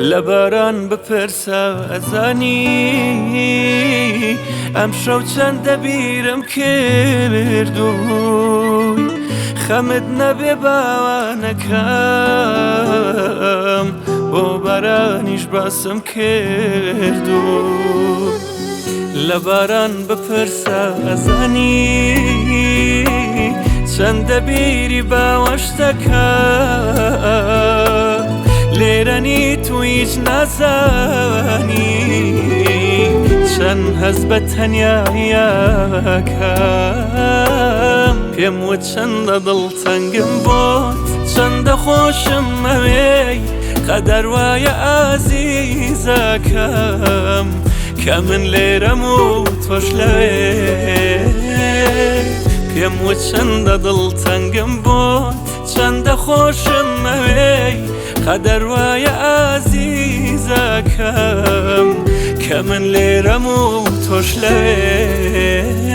لەباران بپرسە ئەزانی ئەم شەو چەندە بیرم کردووی خەمت نەبێ باوانەکەم بۆ بارانیش باسم کردو لەباران بپرسە ئەزانی چەندە بیری باوەشتەکە لێرەنی تو هیچ نازانی چەند هەز بە تەنیاییەکەم پێم وت چەندە دڵتەنگم بۆت چەندە خۆشم ئەوێی قەدەر وایە ئازیزەکەم کە من لێرەم و تۆش لەوێ پێم وت چەندە دڵتەنگم بۆت چەندە خۆشم ئەوێی قەدەر وایە ئازیزەکەم کە من لێرەم و تۆش لەوێ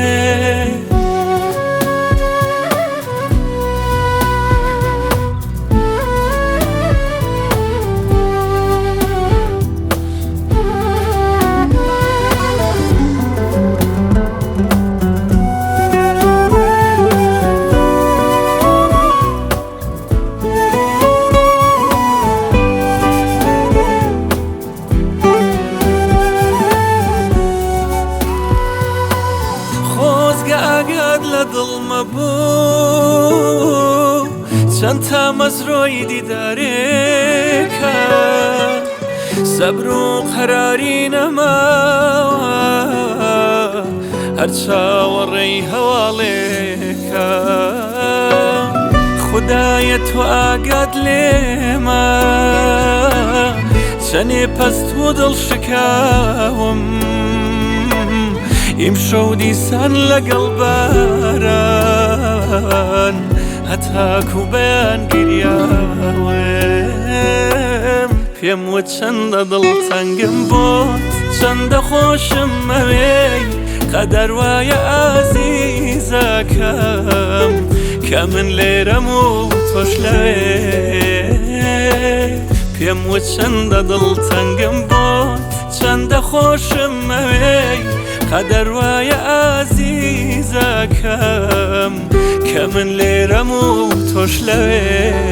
ئاگات لە دڵمە بوو چەند تا مەزرۆی دیدارێکە سەبر و قەراری نەماوە هەر چاوەڕێی هەواڵێکە خودایە تۆ ئاگات لێمە چەنێ پەست و دڵشکاوم ئیمشەو دیسان لەگەڵ باران هەتاکو بەیان گریاوم پێم وت چەندە دڵتەنگم بۆت چەندە خۆشم ئەوێی قەدەر وایە ئازیزەکەم کە من لێرەم و تۆش لەوێ پێم وت چەندە دڵتەنگم بۆت چەندە خۆشم ئەوێی قەدەر وایە ئازیزەکەم کە من لێرەم و تۆش لەوێ